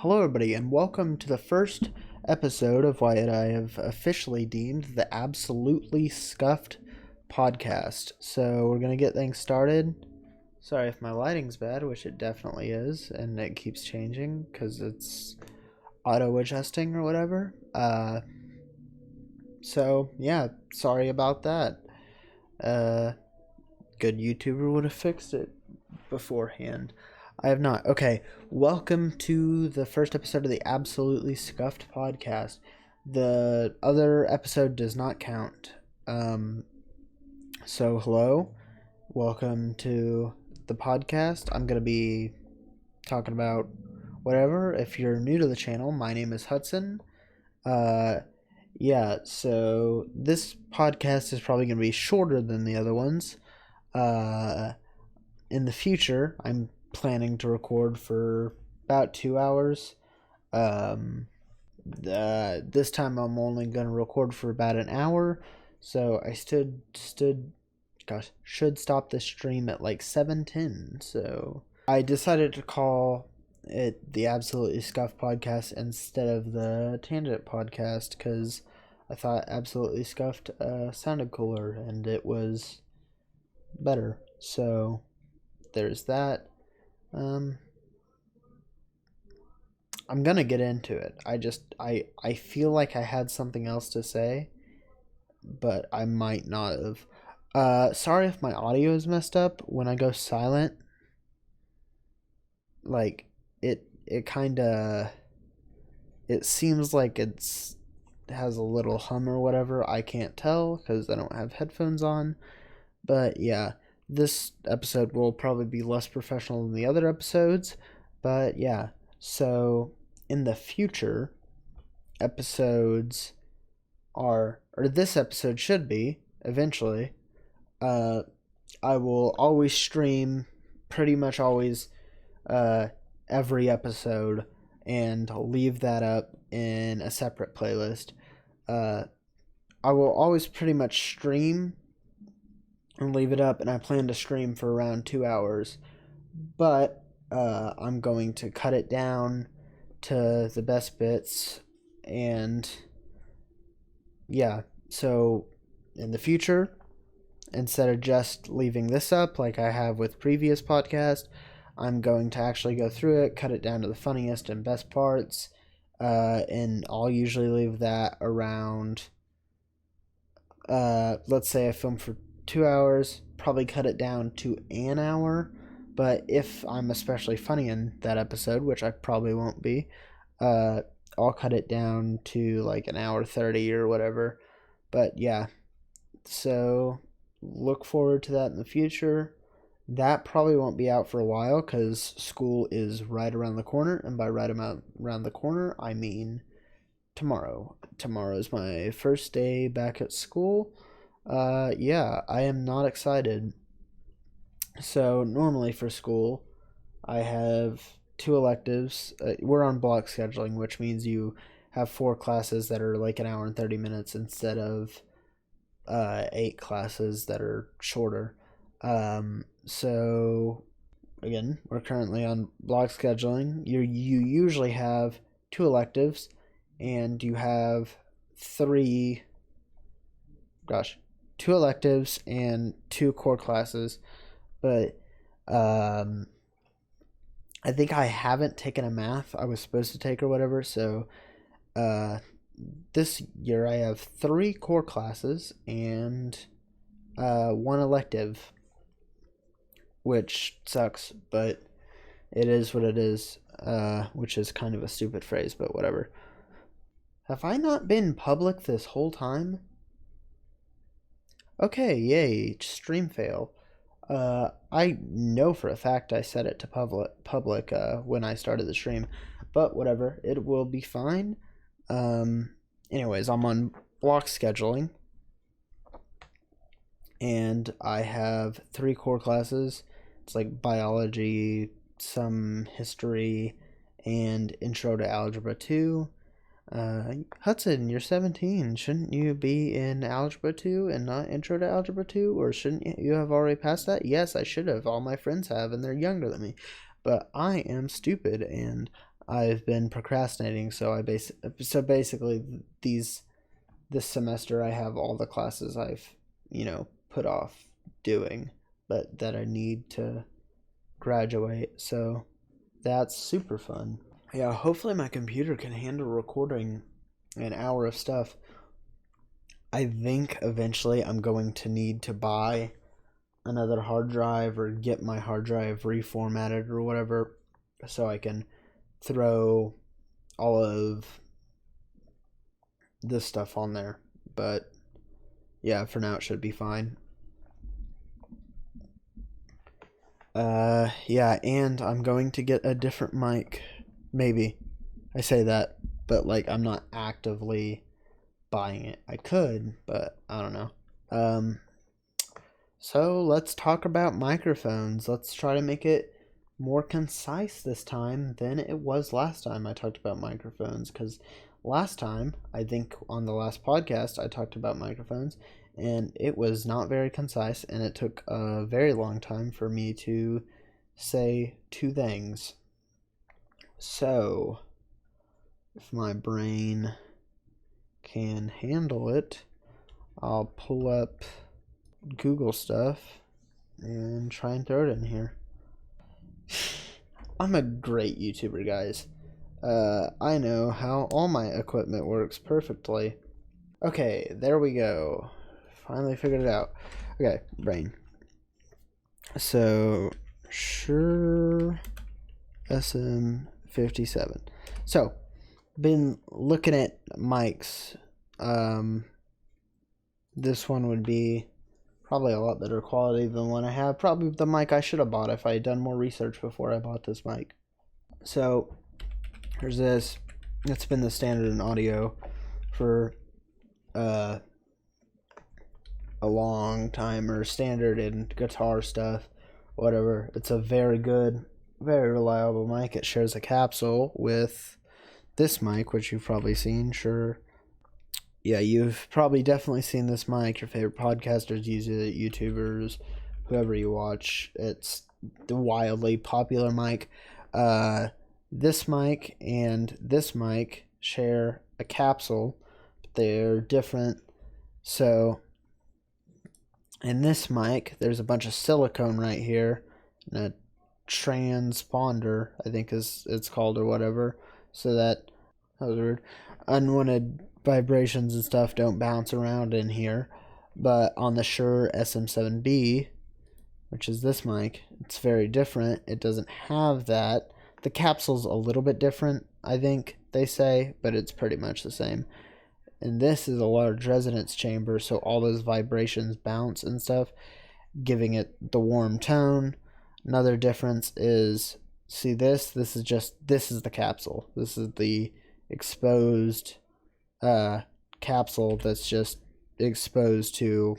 Hello, everybody, and welcome to the first episode of what I have officially deemed the Absolutely Scuffed podcast. So, we're going to get things started. Sorry if my lighting's bad, which it definitely is, and it keeps changing because it's auto adjusting or whatever. So, yeah, sorry about that. Good YouTuber would have fixed it beforehand. I have not. Okay, welcome to the first episode of the Absolutely Scuffed podcast. The other episode does not count. So hello, welcome to the podcast. I'm going to be talking about whatever. If you're new to the channel, my name is Hudson. Yeah, so this podcast is probably going to be shorter than the other ones. In the future, I'm planning to record for about 2 hours. This time I'm only going to record for about an hour. So I should stop the stream at like 7:10. So I decided to call it the Absolutely Scuff podcast instead of the Tangent podcast because I thought Absolutely Scuffed sounded cooler and it was better. So there's that. I'm gonna get into it. I feel like I had something else to say, but I might not have. Sorry if my audio is messed up when I go silent. Like it kinda it seems like it has a little hum or whatever. I can't tell because I don't have headphones on. But yeah, this episode will probably be less professional than the other episodes. But yeah, so in the future, episodes or this episode should be eventually. I will always stream, pretty much always, every episode, and leave that up in a separate playlist. I will always pretty much stream and leave it up, and I plan to stream for around 2 hours, but I'm going to cut it down to the best bits, and yeah, so in the future, instead of just leaving this up like I have with previous podcasts, I'm going to actually go through it, cut it down to the funniest and best parts, and I'll usually leave that around, let's say I film for 2 hours, probably cut it down to an hour. But if I'm especially funny in that episode, which I probably won't be, I'll cut it down to like an hour 30 or whatever. But yeah, so look forward to that in the future. That probably won't be out for a while because school is right around the corner. And by right around the corner, I mean tomorrow. Tomorrow is my first day back at school. Yeah, I am not excited. So normally for school, I have 2 electives. We're on block scheduling, which means you have 4 classes that are like an hour and 30 minutes instead of 8 classes that are shorter. So again, we're currently on block scheduling. You usually have 2 electives, and you have 2 electives and 2 core classes. But I think I haven't taken a math I was supposed to take or whatever. So this year I have 3 core classes and 1 elective, which sucks, but it is what it is. Which is kind of a stupid phrase, but whatever. Have I not been public this whole time? Okay, yay, stream fail. I know for a fact I set it to public when I started the stream, but whatever, it will be fine. Anyways, I'm on block scheduling, and I have 3 core classes. It's like biology, some history, and intro to algebra 2. Hudson, you're 17. Shouldn't you be in Algebra 2 and not Intro to Algebra 2? Or shouldn't you have already passed that? Yes, I should have. All my friends have, and they're younger than me. But I am stupid, and I've been procrastinating. So basically this semester I have all the classes I've put off doing, but that I need to graduate. So that's super fun. Yeah, hopefully my computer can handle recording an hour of stuff. I think eventually I'm going to need to buy another hard drive or get my hard drive reformatted or whatever so I can throw all of this stuff on there. But yeah, for now it should be fine. Yeah, and I'm going to get a different mic. Maybe. I say that, but like I'm not actively buying it. I could, but I don't know. So let's talk about microphones. Let's try to make it more concise this time than it was last time I talked about microphones, because last time, I think on the last podcast, I talked about microphones and it was not very concise, and it took a very long time for me to say two things. So, if my brain can handle it, I'll pull up Google stuff and try and throw it in here. I'm a great YouTuber, guys. I know how all my equipment works perfectly. Okay, there we go. Finally figured it out. Okay, brain. So, Shure SM57. So, been looking at mics. This one would be probably a lot better quality than the one I have. Probably the mic I should have bought if I had done more research before I bought this mic. So, here's this. It's been the standard in audio for a long time, or standard in guitar stuff, whatever. It's a very good, very reliable mic. It shares a capsule with this mic, which you've probably seen. Sure. Yeah, you've probably definitely seen this mic. Your favorite podcasters use it, YouTubers, whoever you watch. It's the wildly popular mic. This mic and this mic share a capsule, but they're different. So, in this mic, there's a bunch of silicone right here, and a transponder, I think it's called, or whatever, so that was weird, unwanted vibrations and stuff don't bounce around in here. But on the Shure SM7B, which is this mic, it's very different. It doesn't have that. The capsule's a little bit different, I think they say, but it's pretty much the same. And this is a large resonance chamber, so all those vibrations bounce and stuff, giving it the warm tone. Another difference is, see this is the capsule. This is the exposed capsule that's just exposed to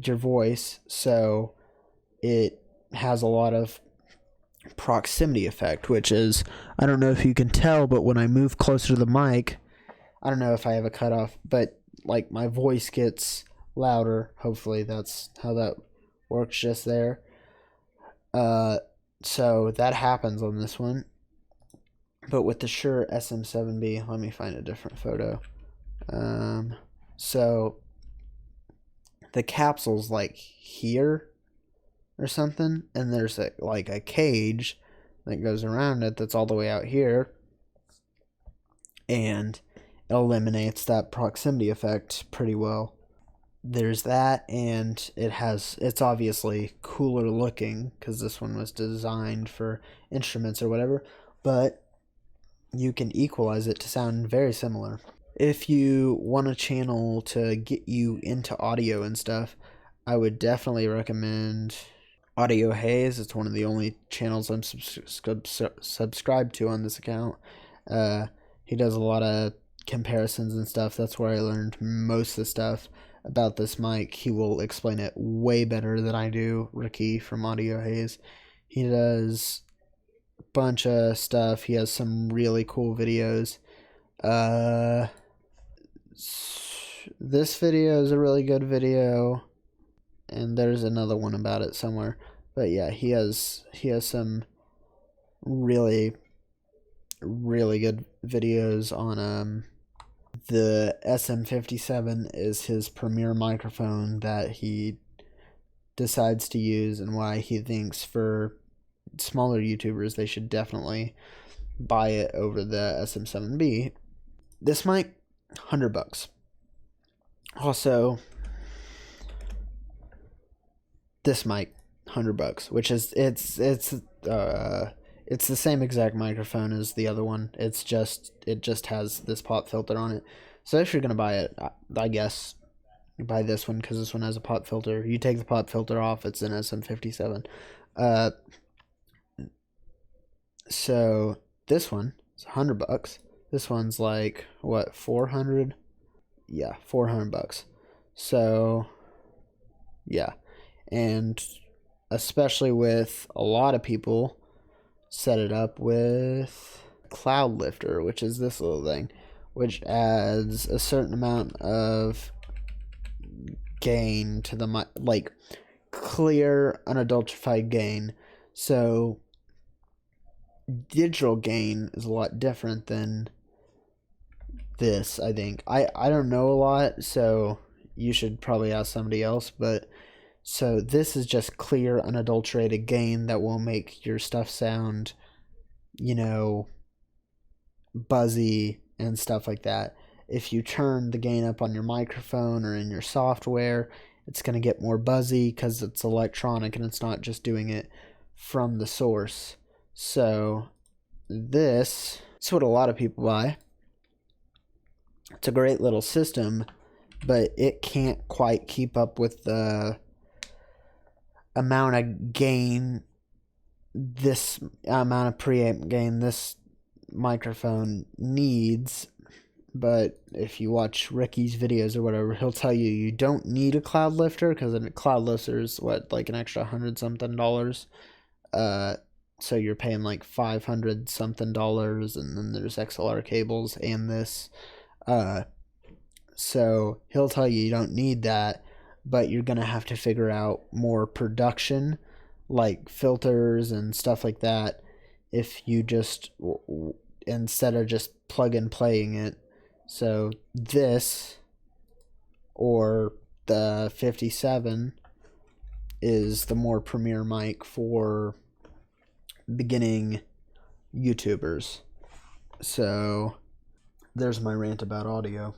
your voice, so it has a lot of proximity effect, which is, I don't know if you can tell, but when I move closer to the mic, I don't know if I have a cutoff, but like my voice gets louder. Hopefully that's how that works just there. So that happens on this one. But with the Shure SM7B, let me find a different photo. So the capsule's like here or something, and there's like a cage that goes around it that's all the way out here, and it eliminates that proximity effect pretty well. There's that, and it's obviously cooler looking because this one was designed for instruments or whatever, but you can equalize it to sound very similar. If you want a channel to get you into audio and stuff, I would definitely recommend Audio Haze. It's one of the only channels I'm subscribed to on this account. He does a lot of comparisons and stuff. That's where I learned most of the stuff about this mic. He will explain it way better than I do. Ricky from Audio Haze, he does a bunch of stuff. He has some really cool videos. This video is a really good video, and there's another one about it somewhere. But yeah, he has some really really good videos on the SM57 is his premier microphone that he decides to use, and why he thinks for smaller YouTubers they should definitely buy it over the SM7B. This mic, $100. Also, this mic, $100, which is it's the same exact microphone as the other one. It just has this pop filter on it. So if you're gonna buy it, I guess you buy this one because this one has a pop filter. You take the pop filter off, it's an SM57. So this one is $100. This one's like what, 400? Yeah, $400. So yeah, and especially with a lot of people set it up with cloud lifter, which is this little thing, which adds a certain amount of gain to the mic, like clear, unadulterated gain. So digital gain is a lot different than this, I think. I don't know a lot, so you should probably ask somebody else, but so this is just clear, unadulterated gain that will make your stuff sound, buzzy and stuff like that. If you turn the gain up on your microphone or in your software, it's going to get more buzzy because it's electronic and it's not just doing it from the source. So this is what a lot of people buy. It's a great little system, but it can't quite keep up with the amount of gain, this amount of preamp gain this microphone needs. But if you watch Ricky's videos or whatever, he'll tell you you don't need a cloud lifter, because a cloud lifter is like an extra $100 something. So you're paying like $500 something, and then there's XLR cables and this. So he'll tell you don't need that, but you're gonna have to figure out more production, like filters and stuff like that, if you just instead of just plug and playing it. So this or the 57 is the more premier mic for beginning YouTubers. So there's my rant about audio.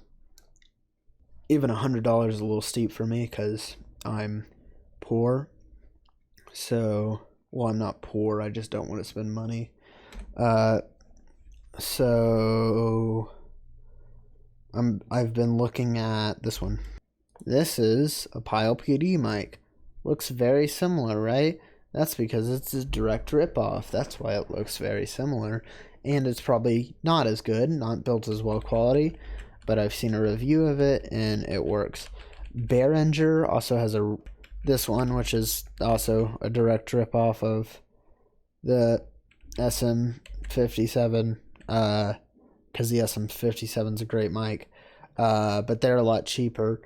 Even $100 is a little steep for me because I'm poor. So, well, I'm not poor, I just don't want to spend money. So I've been looking at this one. This is a Pile PD mic. Looks very similar, right? That's because it's a direct ripoff. That's why it looks very similar. And it's probably not as good, not built as well quality, but I've seen a review of it and it works. Behringer also has this one, which is also a direct ripoff of the SM57, because the SM57 is a great mic, but they're a lot cheaper.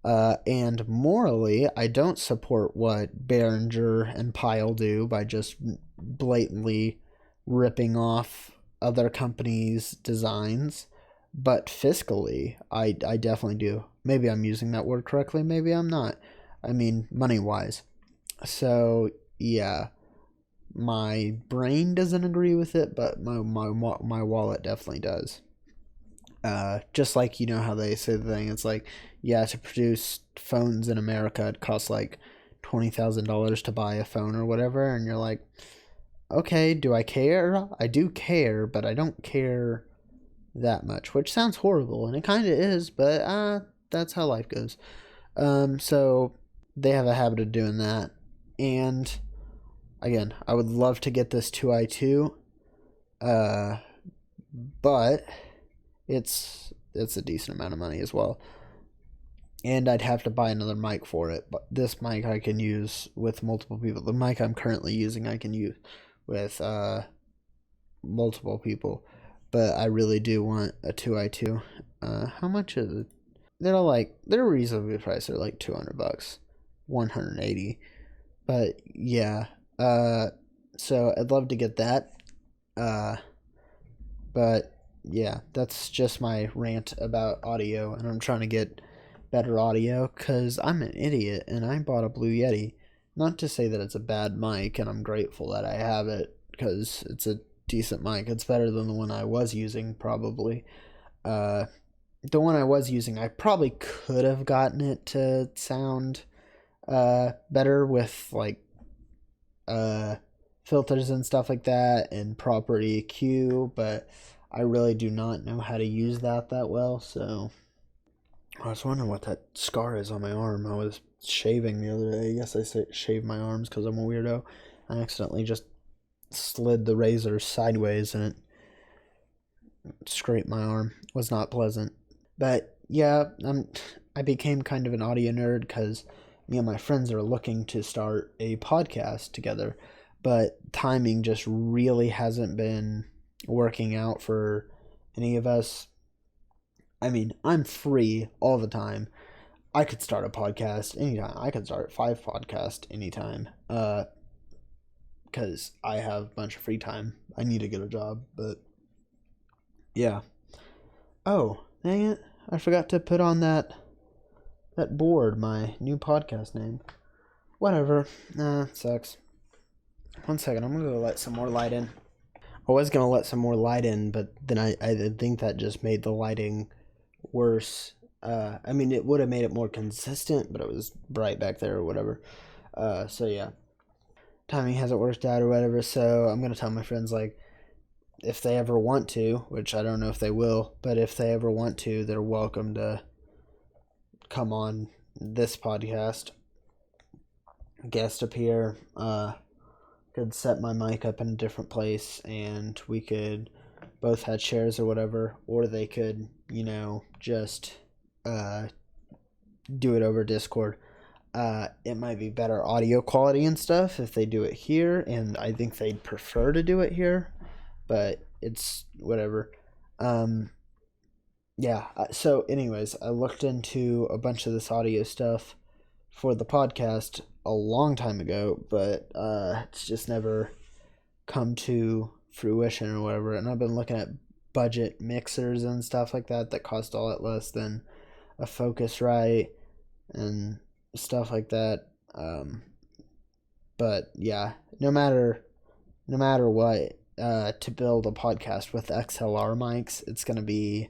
And morally, I don't support what Behringer and Pyle do by just blatantly ripping off other companies' designs. But fiscally, I definitely do. Maybe I'm using that word correctly, maybe I'm not. I mean, money-wise. So, yeah. My brain doesn't agree with it, but my wallet definitely does. Just like, how they say the thing, it's like, yeah, to produce phones in America, it costs like $20,000 to buy a phone or whatever, and you're like, okay, do I care? I do care, but I don't care that much, which sounds horrible, and it kind of is, but that's how life goes. So they have a habit of doing that, and again, I would love to get this 2i2, but it's a decent amount of money as well, and I'd have to buy another mic for it. But this mic I can use with multiple people. The mic I'm currently using I can use with multiple people, but I really do want a 2i2. How much is it? They're reasonably priced. They're like $200, $180, but yeah. So I'd love to get that. But yeah, that's just my rant about audio, and I'm trying to get better audio because I'm an idiot and I bought a Blue Yeti. Not to say that it's a bad mic, and I'm grateful that I have it because it's a decent mic. It's better than the one I was using, probably. Uh, the one I was using, I probably could have gotten it to sound better with like uh, filters and stuff like that and proper EQ, but I really do not know how to use that well. So I was wondering what that scar is on my arm. I was shaving the other day. I guess I shave my arms because I'm a weirdo. I accidentally just slid the razor sideways and it scraped my arm. It was not pleasant. But yeah, I became kind of an audio nerd because me and my friends are looking to start a podcast together, but timing just really hasn't been working out for any of us. I mean, I'm free all the time. I could start a podcast anytime. I could start 5 podcasts anytime. Because I have a bunch of free time. I need to get a job, but yeah. Oh, dang it! I forgot to put on that board my new podcast name. Whatever. Sucks. 1 second. I'm gonna go let some more light in. I was gonna let some more light in, but then I think that just made the lighting worse. I mean, it would have made it more consistent, but it was bright back there or whatever. So yeah, timing hasn't worked out or whatever. So I'm gonna tell my friends, like, if they ever want to, which I don't know if they will, but if they ever want to, they're welcome to come on this podcast, guest appear. Could set my mic up in a different place, and we could both have chairs or whatever, or they could, just do it over Discord. It might be better audio quality and stuff if they do it here, and I think they'd prefer to do it here, but it's whatever. Yeah, so anyways, I looked into a bunch of this audio stuff for the podcast a long time ago, but it's just never come to fruition or whatever. And I've been looking at budget mixers and stuff like that cost a lot less than a Focusrite and stuff like that. But yeah, no matter what, to build a podcast with XLR mics, it's gonna be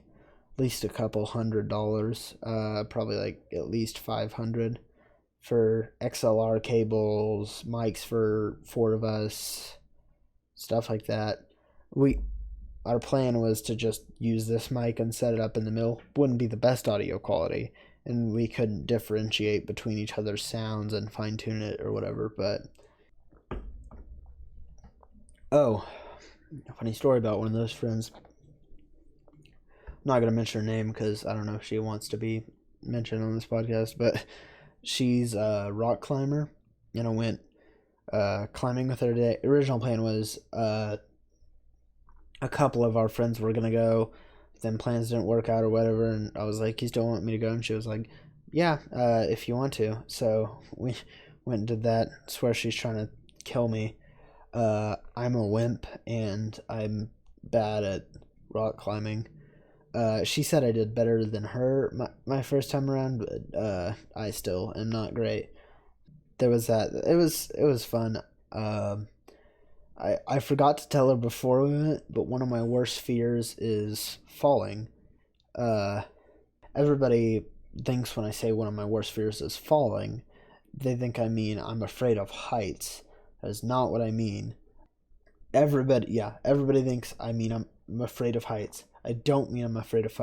at least a couple $100. Probably like at least 500 for XLR cables, mics for 4 of us, stuff like that. Our plan was to just use this mic and set it up in the middle. Wouldn't be the best audio quality, and we couldn't differentiate between each other's sounds and fine tune it or whatever. But oh, a funny story about one of those friends. I'm not gonna mention her name because I don't know if she wants to be mentioned on this podcast, but she's a rock climber, and I went climbing with her today. Original plan was a couple of our friends were gonna go, then plans didn't work out or whatever, and I was like, "You still want me to go?" And she was like, "Yeah, if you want to." So we went and did that. I swear she's trying to kill me. I'm a wimp and I'm bad at rock climbing. She said I did better than her my first time around, but I still am not great. There was that. It was fun. I forgot to tell her before we went, but one of my worst fears is falling. Uh, Everybody thinks when I say one of my worst fears is falling, they think I mean I'm afraid of heights. That is not what I mean. Everybody thinks I mean I'm afraid of heights. I don't mean I'm afraid of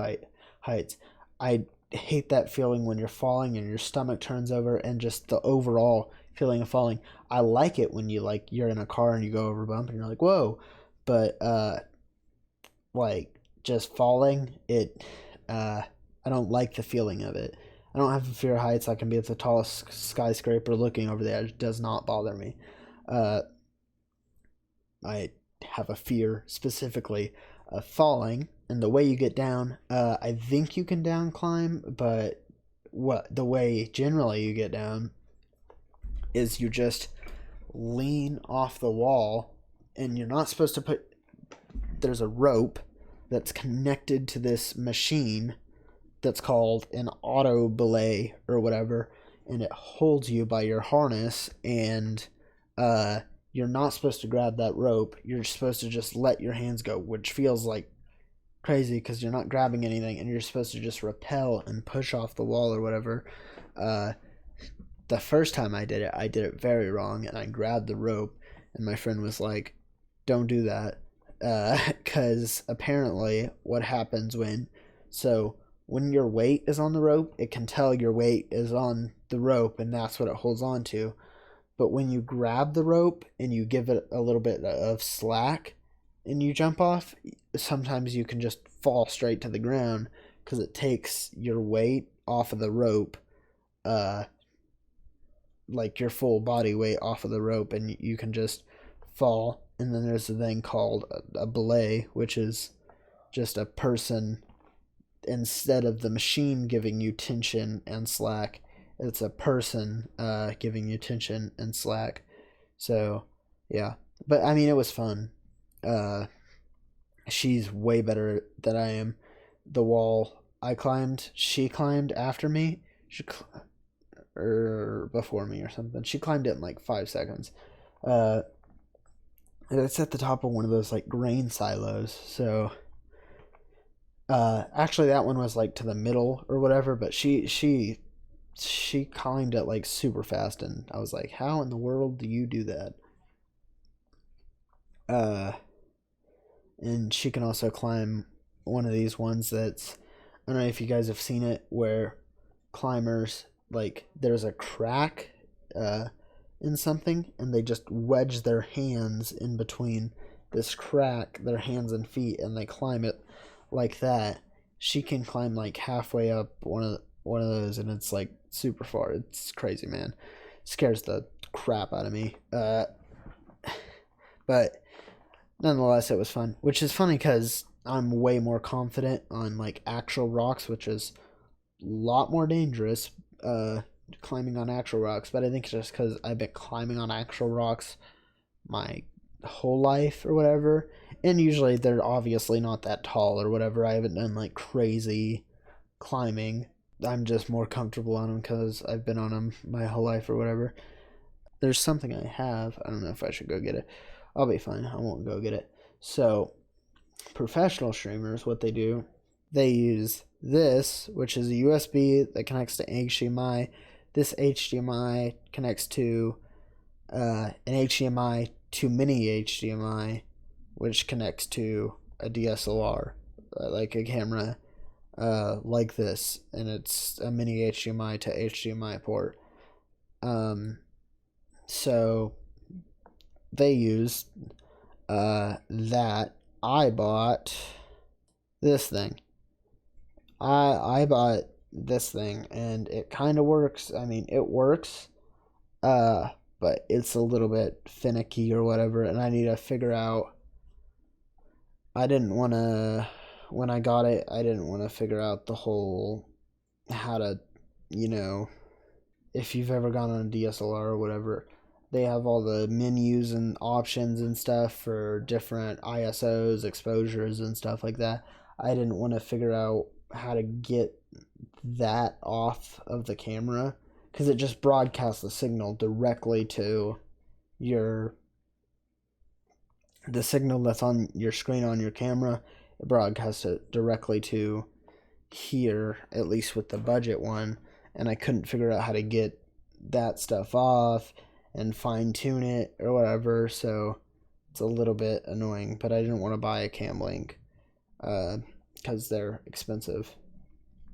heights. I hate that feeling when you're falling and your stomach turns over and just the overall feeling of falling. I like it when you're in a car and you go over a bump and you're like, whoa. But like just falling, I don't like the feeling of it. I don't have a fear of heights. I can be at the tallest skyscraper looking over the edge. It does not bother me. I have a fear specifically of falling, and the way you get down, I think you can down climb, but the way generally you get down is you just lean off the wall, and you're not supposed to there's a rope that's connected to this machine that's called an auto belay or whatever, and it holds you by your harness, and uh, you're not supposed to grab that rope. You're supposed to just let your hands go, which feels like crazy because you're not grabbing anything, and you're supposed to just rappel and push off the wall or whatever. Uh, the first time I did it very wrong, and I grabbed the rope, and my friend was like, "Don't do that," because apparently what happens when your weight is on the rope, it can tell your weight is on the rope, and that's what it holds on to. But when you grab the rope and you give it a little bit of slack and you jump off, sometimes you can just fall straight to the ground because it takes your weight off of the rope, uh, like your full body weight off of the rope, and you can just fall. And then there's a thing called a belay, which is just a person, instead of the machine giving you tension and slack, it's a person giving you tension and slack. So, yeah. But I mean, it was fun. Uh, she's way better than I am. The wall I climbed, she climbed after me. Or before me or something. She climbed it in like 5 seconds. Uh, and it's at the top of one of those like grain silos. So actually that one was like to the middle or whatever, but she climbed it like super fast, and I was like, how in the world do you do that? Uh, and she can also climb one of these ones that's, I don't know if you guys have seen it, where climbers, like, there's a crack uh, in something, and they just wedge their hands in between this crack, their hands and feet, and they climb it like that. She can climb like halfway up one of those, and it's like super far. It's crazy, man. Scares the crap out of me. But nonetheless, it was fun. Which is funny because I'm way more confident on like actual rocks, which is a lot more dangerous. Climbing on actual rocks, but I think it's just because I've been climbing on actual rocks my whole life or whatever, and usually they're obviously not that tall or whatever. I haven't done like crazy climbing. I'm just more comfortable on them because I've been on them my whole life or whatever. There's something I have. I don't know if I should go get it. I'll be fine. I won't go get it. So, professional streamers, what they do, they use this, which is a USB that connects to HDMI. This HDMI connects to an HDMI to mini HDMI, which connects to a DSLR, like a camera like this, and it's a mini HDMI to HDMI port. So they use that. I bought this thing. I bought this thing, and it kind of works. I mean, it works, but it's a little bit finicky or whatever, and I need to figure out. I didn't want to, when I got it, I didn't want to figure out the whole how to, you know, if you've ever gone on a DSLR or whatever, they have all the menus and options and stuff for different ISOs, exposures, and stuff like that. I didn't want to figure out how to get that off of the camera because it just broadcasts the signal directly to the signal that's on your screen on your camera. It broadcasts it directly to here, at least with the budget one, and I couldn't figure out how to get that stuff off and fine tune it or whatever, so it's a little bit annoying, but I didn't want to buy a cam link because they're expensive.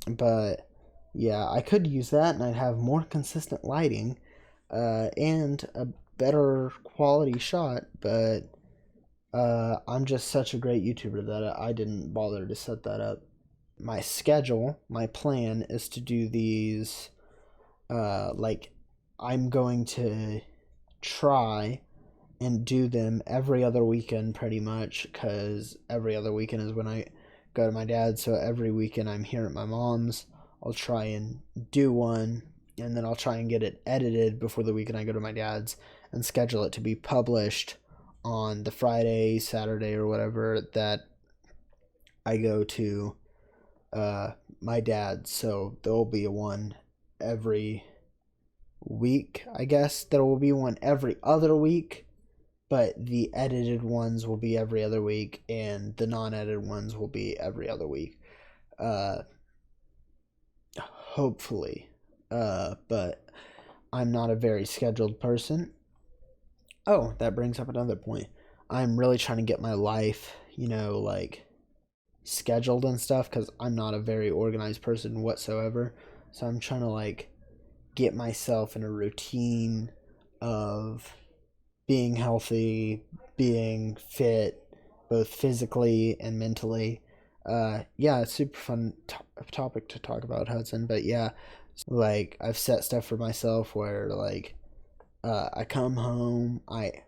But yeah, I could use that, and I'd have more consistent lighting and a better quality shot, but I'm just such a great YouTuber that I didn't bother to set that up. My schedule, my plan is to do these, like, I'm going to try and do them every other weekend pretty much, because every other weekend is when I go to my dad's, so every weekend I'm here at my mom's. I'll try and do one, and then I'll try and get it edited before the weekend I go to my dad's and schedule it to be published on the Friday, Saturday, or whatever that I go to uh, my dad's, so there will be one every week. I guess there will be one every other week, but the edited ones will be every other week, and the non-edited ones will be every other week. Uh, Hopefully, but I'm not a very scheduled person. Oh, that brings up another point. I'm really trying to get my life, like scheduled and stuff because I'm not a very organized person whatsoever. So I'm trying to like get myself in a routine of being healthy, being fit, both physically and mentally. Yeah, it's super fun topic to talk about, Hudson. But yeah, like I've set stuff for myself where like I come home, I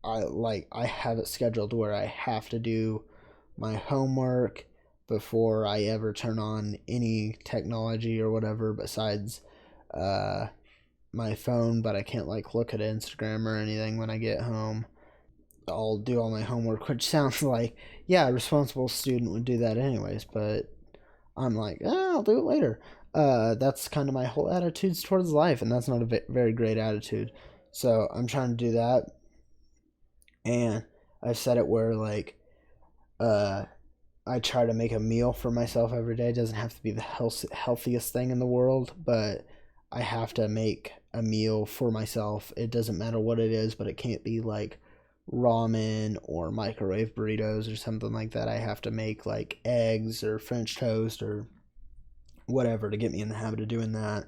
have it scheduled where I have to do my homework before I ever turn on any technology or whatever besides uh, my phone, but I can't like look at Instagram or anything when I get home. I'll do all my homework, which sounds like, yeah, a responsible student would do that anyways, but I'm like, I'll do it later. That's kind of my whole attitude towards life, and that's not a very great attitude. So I'm trying to do that, and I've said it where like, uh, I try to make a meal for myself every day. It doesn't have to be the healthiest thing in the world, but I have to make a meal for myself. It doesn't matter what it is, but it can't be like ramen or microwave burritos or something like that. I have to make like eggs or French toast or whatever to get me in the habit of doing that.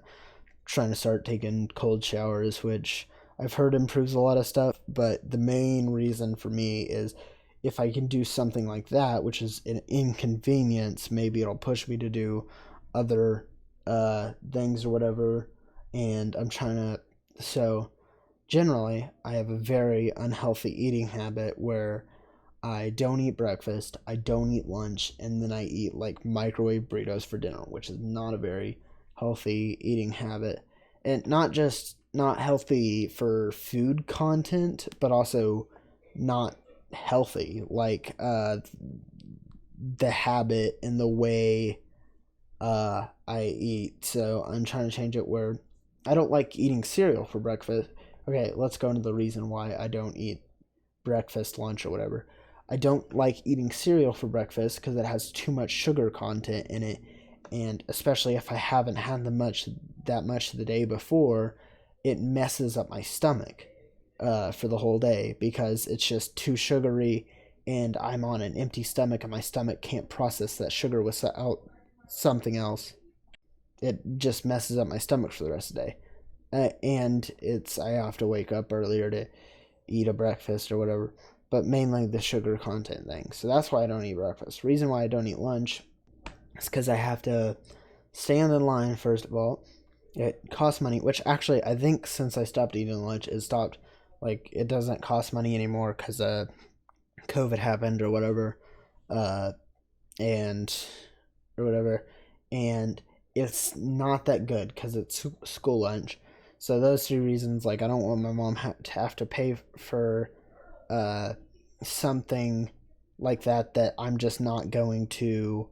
Trying to start taking cold showers, which I've heard improves a lot of stuff, but the main reason for me is if I can do something like that, which is an inconvenience, maybe it'll push me to do other things or whatever. And I'm trying to. So, generally, I have a very unhealthy eating habit where I don't eat breakfast, I don't eat lunch, and then I eat like microwave burritos for dinner, which is not a very healthy eating habit. And not just not healthy for food content, but also not healthy. Like the habit and the way I eat. So I'm trying to change it where I don't like eating cereal for breakfast. Okay, let's go into the reason why I don't eat breakfast, lunch, or whatever. I don't like eating cereal for breakfast because it has too much sugar content in it, and especially if I haven't had that much the day before, it messes up my stomach for the whole day because it's just too sugary, and I'm on an empty stomach, and my stomach can't process that sugar without something else. It just messes up my stomach for the rest of the day, and it's I have to wake up earlier to eat a breakfast or whatever, but mainly the sugar content thing. So that's why I don't eat breakfast. Reason why I don't eat lunch is because I have to stand in line, first of all. It costs money, which actually I think since I stopped eating lunch, it stopped, like, it doesn't cost money anymore because COVID happened or whatever, uh, and, or whatever, and it's not that good because it's school lunch. So those two reasons, like, I don't want my mom to have to pay for uh, something like that I'm just not going to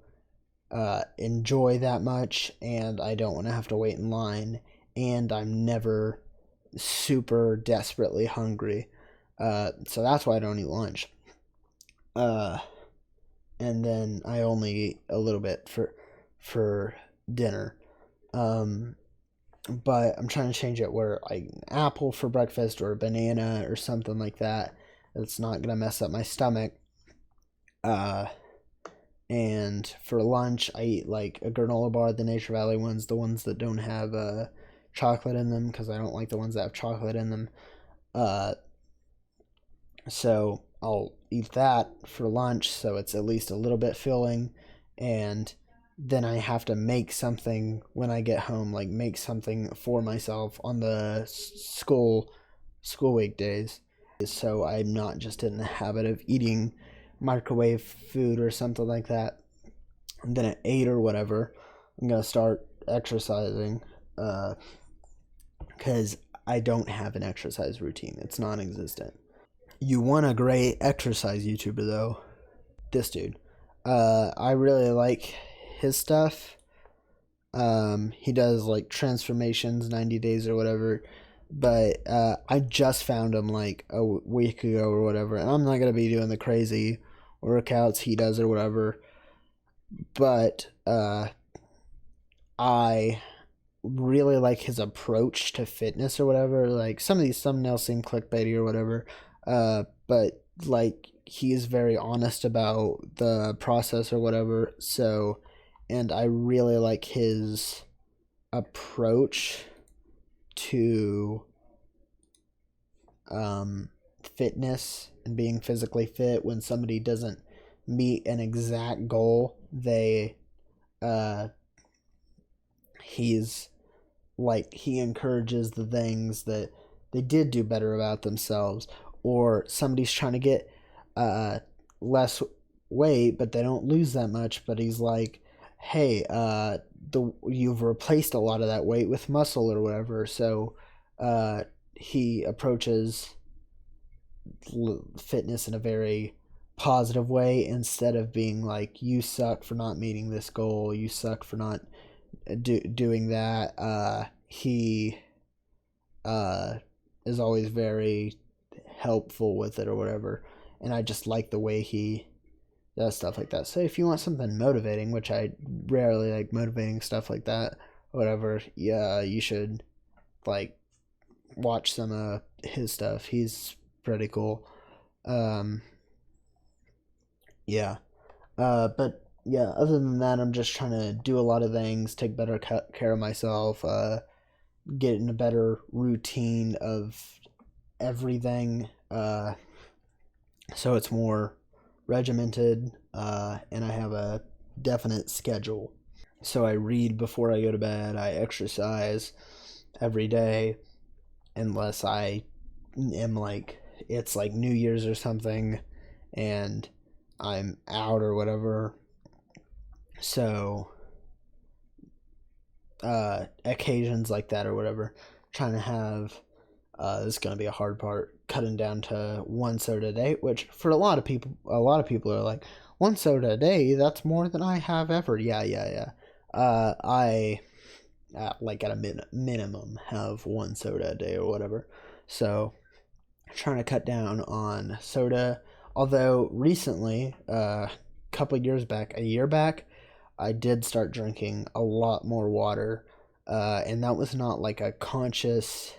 enjoy that much, and I don't want to have to wait in line, and I'm never super desperately hungry. So that's why I don't eat lunch. Uh, and then I only eat a little bit for dinner. Um, but I'm trying to change it where I eat an apple for breakfast or a banana or something like that. It's not gonna mess up my stomach. Uh, and for lunch, I eat like a granola bar, the Nature Valley ones, the ones that don't have chocolate in them, because I don't like the ones that have chocolate in them. Uh, so I'll eat that for lunch, so it's at least a little bit filling, and then I have to make something when I get home, like make something for myself on the school week days, so I'm not just in the habit of eating microwave food or something like that. And then at 8 or whatever, I'm gonna start exercising, because I don't have an exercise routine. It's non-existent. You want a great exercise YouTuber though? This dude. I really like his stuff. He does like transformations, 90 days or whatever. But I just found him like a week ago or whatever, and I'm not gonna be doing the crazy workouts he does or whatever. But I really like his approach to fitness or whatever. Like some of these thumbnails seem clickbaity or whatever, but like he's very honest about the process or whatever. So, and I really like his approach to fitness and being physically fit. When somebody doesn't meet an exact goal, uh, he's like he encourages the things that they did do better about themselves, or somebody's trying to get uh less weight but they don't lose that much, but he's like, hey, the you've replaced a lot of that weight with muscle or whatever. So he approaches fitness in a very positive way, instead of being like, you suck for not meeting this goal, you suck for not doing that. He uh, is always very helpful with it or whatever, and I just like the way he does stuff like that. So if you want something motivating, which I rarely like motivating stuff like that, whatever, yeah, you should like watch some of his stuff. He's pretty cool. Um, yeah. But yeah, other than that, I'm just trying to do a lot of things, take better care of myself, get in a better routine of everything, so it's more regimented, and I have a definite schedule. So I read before I go to bed, I exercise every day, unless I am like, it's like New Year's or something, and I'm out or whatever. So occasions like that or whatever, trying to have this is going to be a hard part, cutting down to one soda a day, which for a lot of people are like, one soda a day, that's more than I have ever. Yeah, yeah, yeah. I like at a minimum have one soda a day or whatever. So trying to cut down on soda. Although recently, a couple of years back, a year back, I did start drinking a lot more water, and that was not like a conscious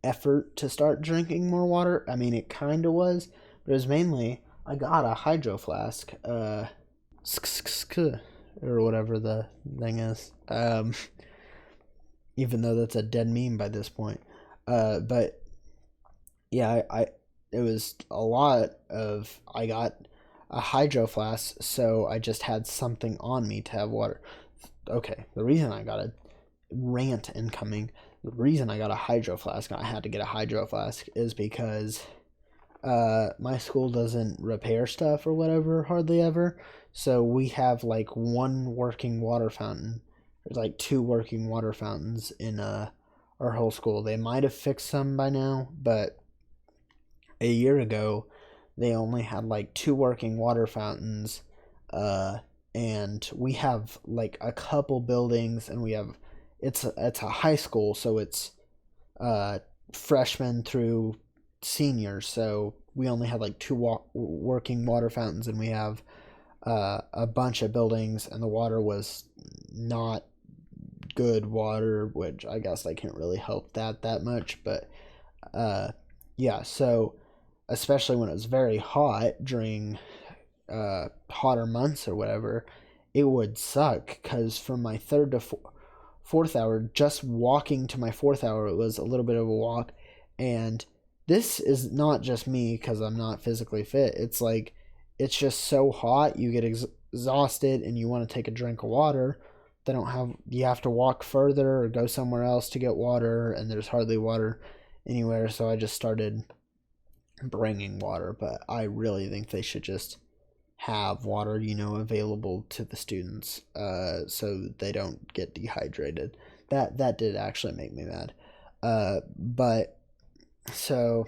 effort to start drinking more water. I mean, it kind of was, but it was mainly I got a hydro flask, or whatever the thing is. Even though that's a dead meme by this point. But yeah, it was a lot of I got a hydro flask, so I just had something on me to have water. Okay, the reason I got a rant incoming. The reason I got a hydro flask, I had to get a hydro flask, is because my school doesn't repair stuff or whatever hardly ever. So we have like one working water fountain. There's like two working water fountains in our whole school. They might have fixed some by now, but a year ago they only had like two working water fountains. Uh, and we have like a couple buildings, and we have it's a high school, so it's uh freshmen through seniors. So we only had like two working water fountains, and we have a bunch of buildings, and the water was not good water, which I guess I can't really help that much. But uh, yeah, so especially when it was very hot during hotter months or whatever, it would suck because from my third to fourth hour, just walking to my fourth hour, it was a little bit of a walk. And this is not just me because I'm not physically fit. It's like, it's just so hot, you get exhausted and you want to take a drink of water. They don't have, you have to walk further or go somewhere else to get water, and there's hardly water anywhere. So I just started bringing water, but I really think they should just have water, available to the students, so they don't get dehydrated. That did actually make me mad. But so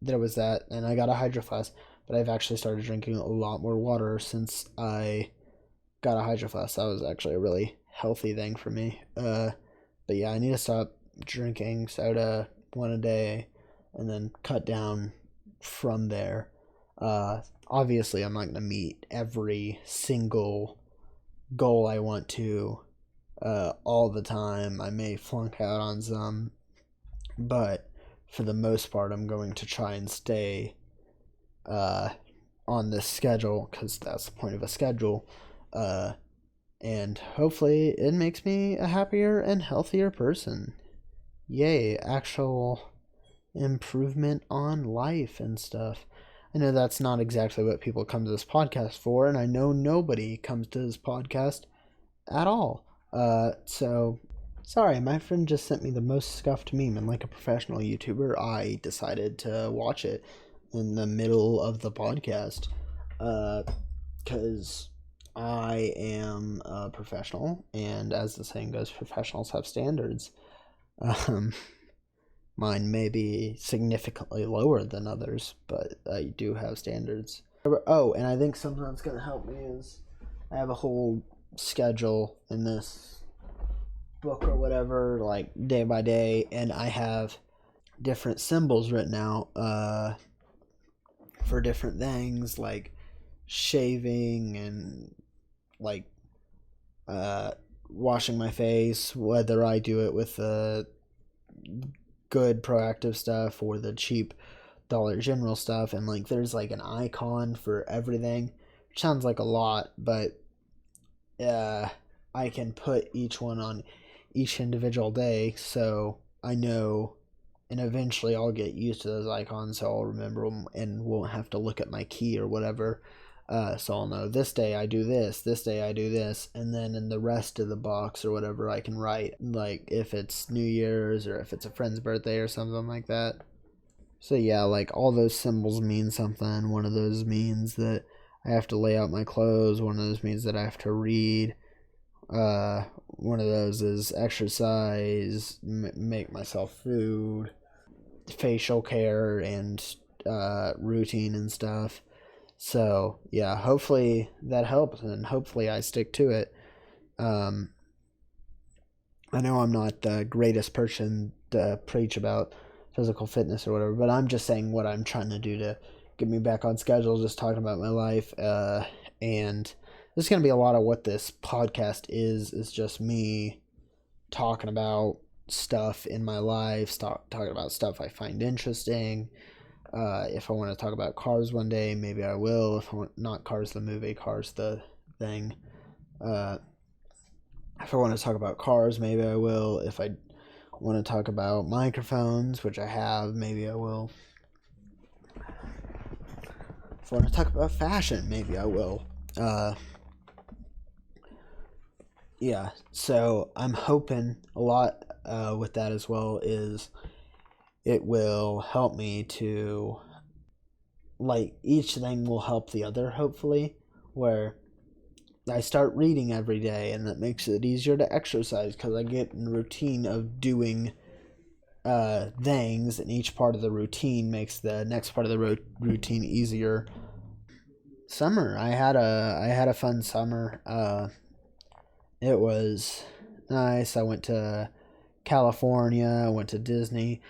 there was that, and I got a hydro flask. but I've actually started drinking a lot more water since I got a Hydro Flask. That was actually a really healthy thing for me. But yeah, I need to stop drinking soda one a day and then cut down from there. Obviously, I'm not going to meet every single goal I want to all the time. I may flunk out on some, but for the most part, I'm going to try and stay on this schedule because that's the point of a schedule. And hopefully, it makes me a happier and healthier person. Yay, actual improvement on life and stuff. I know that's not exactly what people come to this podcast for, and I know nobody comes to this podcast at all. So sorry, my friend just sent me the most scuffed meme, and like a professional YouTuber, I decided to watch it in the middle of the podcast. Because I am a professional, and as the saying goes, professionals have standards. Um, Mine may be significantly lower than others, but I do have standards. Oh, and I think something that's going to help me is I have a whole schedule in this book or whatever, like day by day, and I have different symbols written out for different things, like shaving and like washing my face, whether I do it with the good proactive stuff or the cheap Dollar General stuff, and like there's like an icon for everything, which sounds like a lot, but I can put each one on each individual day, so I know, and eventually I'll get used to those icons, so I'll remember them and won't have to look at my key or whatever. So I'll know this day I do this day I do this, and then in the rest of the box or whatever I can write, like if it's New Year's or if it's a friend's birthday or something like that. So yeah, like all those symbols mean something. One of those means that I have to lay out my clothes. One of those means that I have to read. One of those is exercise, make myself food, facial care, and routine and stuff. So yeah, hopefully that helps, and hopefully I stick to it. Um, I know I'm not the greatest person to preach about physical fitness or whatever, but I'm just saying what I'm trying to do to get me back on schedule, just talking about my life. And there's going to be a lot of what this podcast is just me talking about stuff in my life, talking about stuff I find interesting. If I want to talk about Cars one day, maybe I will. If I want, not Cars the movie, Cars the thing. If I want to talk about cars, maybe I will. If I want to talk about microphones, which I have, maybe I will. If I want to talk about fashion, maybe I will. Yeah, so I'm hoping a lot with that as well is it will help me to, like, each thing will help the other, hopefully, where I start reading every day, and that makes it easier to exercise because I get in the routine of doing things, and each part of the routine makes the next part of the routine easier. Summer, I had a fun summer. It was nice. I went to California, went to Disney,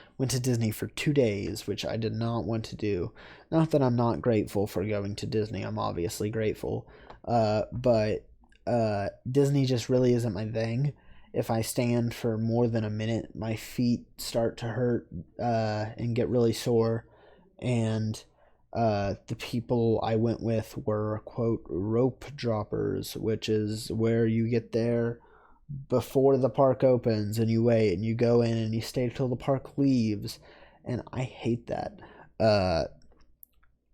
for 2 days, which I did not want to do. Not that I'm not grateful for going to Disney. I'm obviously grateful. But Disney just really isn't my thing. If I stand for more than a minute, my feet start to hurt and get really sore. And the people I went with were, quote, rope droppers, which is where you get there before the park opens and you wait and you go in and you stay till the park leaves. And I hate that.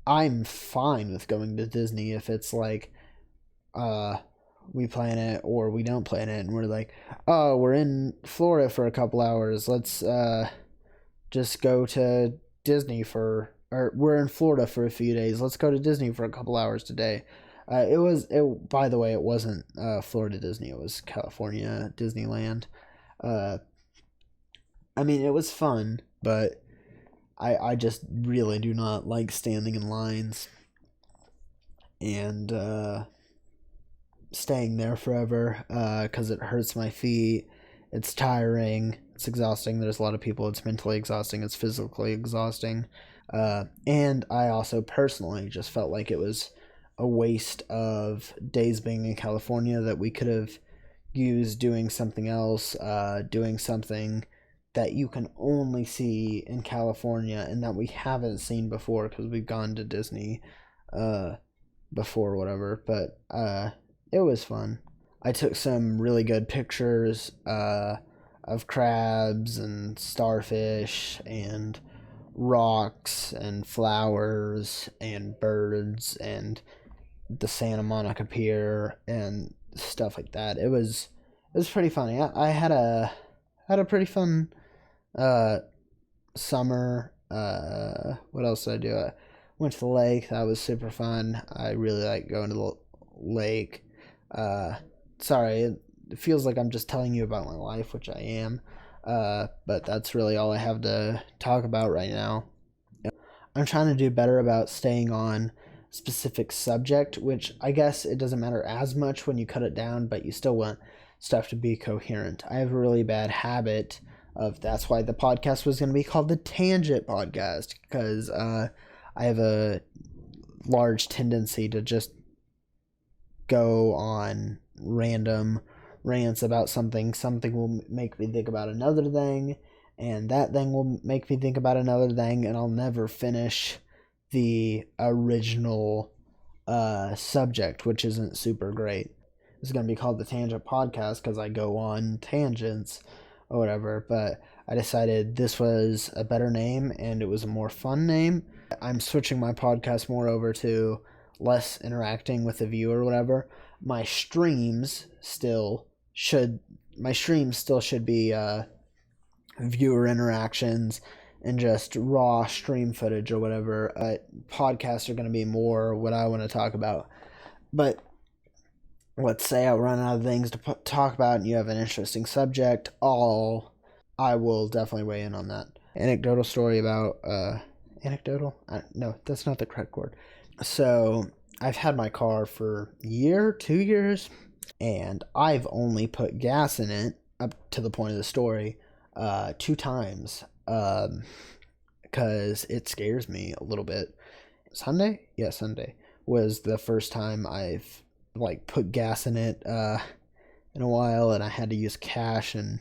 I'm fine with going to Disney if it's like, we plan it or we don't plan it and we're like, oh, we're in Florida for a couple hours, let's just go to Disney for, or we're in Florida for a few days, let's go to Disney for a couple hours today. By the way, it wasn't Florida Disney, it was California Disneyland. I mean, it was fun, but I just really do not like standing in lines. and staying there forever because it hurts my feet. It's tiring. It's exhausting. There's a lot of people. It's mentally exhausting. It's physically exhausting. And I also personally just felt like it was a waste of days being in California that we could have used doing something else, doing something that you can only see in California and that we haven't seen before because we've gone to Disney uh, before, whatever. But it was fun. I took some really good pictures of crabs and starfish and rocks and flowers and birds and the Santa Monica Pier and stuff like that. It was pretty funny. I had a pretty fun uh, summer. What else did I do? I went to the lake. That was super fun. I really like going to the lake. Uh, Sorry, it feels like I'm just telling you about my life, which I am. But that's really all I have to talk about right now. I'm trying to do better about staying on specific subject, which I guess it doesn't matter as much when you cut it down, but you still want stuff to be coherent. I have a really bad habit of that's why the podcast was going to be called the Tangent Podcast, because I have a large tendency to just go on random rants about something. Something will make me think about another thing, and that thing will make me think about another thing, and I'll never finish the original subject, which isn't super great. It's going to be called the Tangent Podcast because I go on tangents or whatever, but I decided this was a better name and it was a more fun name. I'm switching my podcast more over to less interacting with the viewer or whatever. My streams still should be viewer interactions and just raw stream footage or whatever. Podcasts are going to be more what I want to talk about. But let's say I run out of things to talk about and you have an interesting subject, I will definitely weigh in on that. Anecdotal story about anecdotal? No, that's not the correct word. So I've had my car for a year, 2 years, and I've only put gas in it up to the point of the story 2 times because it scares me a little bit. Sunday? Yeah, Sunday was the first time I've like put gas in it in a while, and I had to use cash, and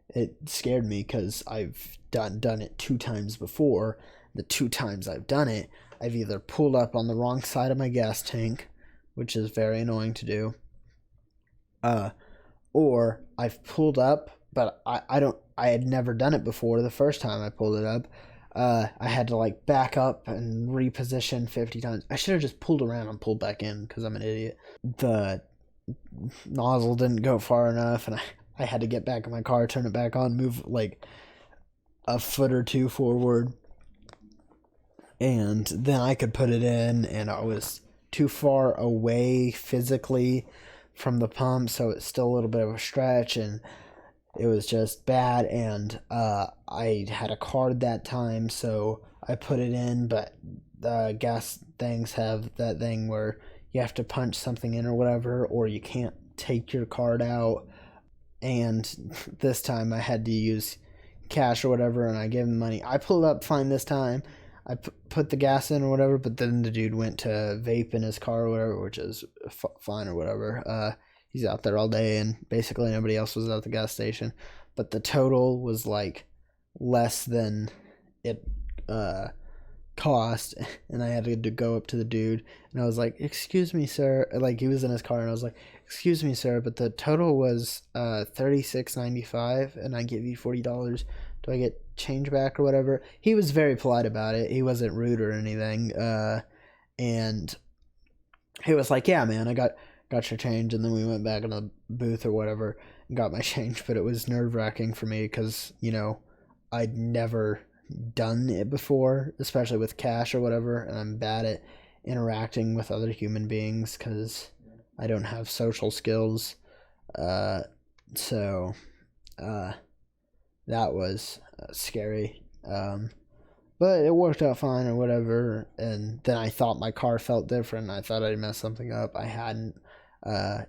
it scared me because I've done it 2 times before. The 2 times I've done it, I've either pulled up on the wrong side of my gas tank, which is very annoying to do, or I've pulled up, but I had never done it before. The first time I pulled it up, I had to like back up and reposition 50 times. I should have just pulled around and pulled back in because I'm an idiot. The nozzle didn't go far enough, and I had to get back in my car, turn it back on, move like a foot or two forward, and then I could put it in, and I was too far away physically from the pump, so it's still a little bit of a stretch, and it was just bad. And I had a card that time, so I put it in, but the gas things have that thing where you have to punch something in or whatever, or you can't take your card out. And this time I had to use cash or whatever, and I gave him money. I pulled up fine this time. I put the gas in or whatever, but then the dude went to vape in his car or whatever, which is fine or whatever. He's out there all day, and basically nobody else was at the gas station. But the total was like less than it cost, and I had to go up to the dude, and I was like, "Excuse me, sir." Like, he was in his car, and I was like, "Excuse me, sir, but the total was $36.95, and I give you $40. Do I get change back or whatever?" He was very polite about it. He wasn't rude or anything, and he was like, "Yeah, man, I got your change." And then we went back in the booth or whatever and got my change. But it was nerve wracking for me because I'd never done it before, especially with cash or whatever, and I'm bad at interacting with other human beings because I don't have social skills. So that was scary. But it worked out fine or whatever. And then I thought my car felt different. I thought I'd messed something up. I hadn't.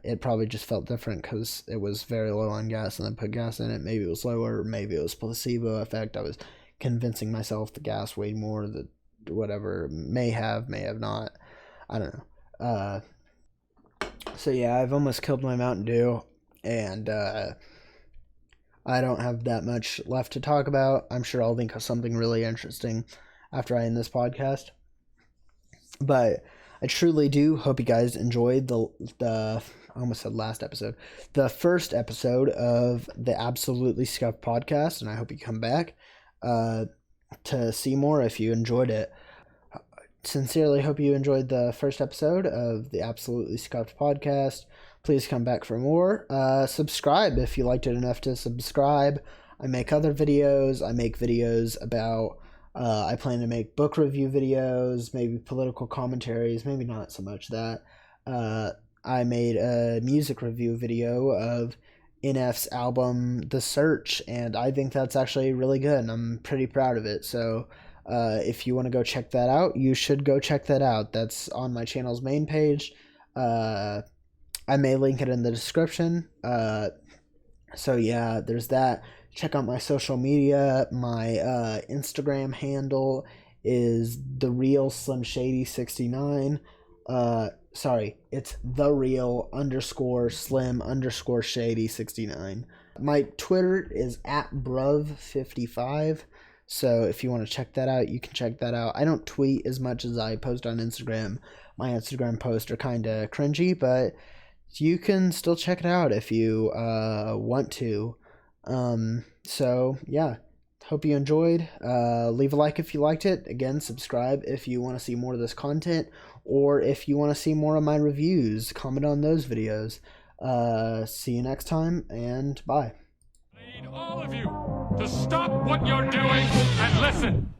It probably just felt different because it was very low on gas and then put gas in it. Maybe it was lower. Maybe it was placebo effect. I was convincing myself the gas weighed more. That whatever may have not. I don't know. So yeah, I've almost killed my Mountain Dew, and I don't have that much left to talk about. I'm sure I'll think of something really interesting after I end this podcast. But I truly do hope you guys enjoyed the I almost said last episode, the first episode of the Absolutely Scuffed podcast, and I hope you come back to see more if you enjoyed it. Sincerely hope you enjoyed the first episode of the Absolutely Scuffed podcast. Please come back for more. Subscribe if you liked it enough to subscribe. I make other videos. I make videos about, I plan to make book review videos, maybe political commentaries, maybe not so much that. I made a music review video of NF's album, The Search, and I think that's actually really good, and I'm pretty proud of it. So if you want to go check that out, you should go check that out. That's on my channel's main page. I may link it in the description. So yeah, there's that. Check out my social media. My Instagram handle is TheRealSlimShady69. Sorry, it's TheReal_Slim_Shady69. My Twitter is @bruv55. So if you want to check that out, you can check that out. I don't tweet as much as I post on Instagram. My Instagram posts are kind of cringy, but you can still check it out if you want to. So yeah, hope you enjoyed. Leave a like if you liked it. Again, subscribe if you want to see more of this content, or if you want to see more of my reviews. Comment on those videos. See you next time, and bye. I need all of you to stop what you're doing and listen.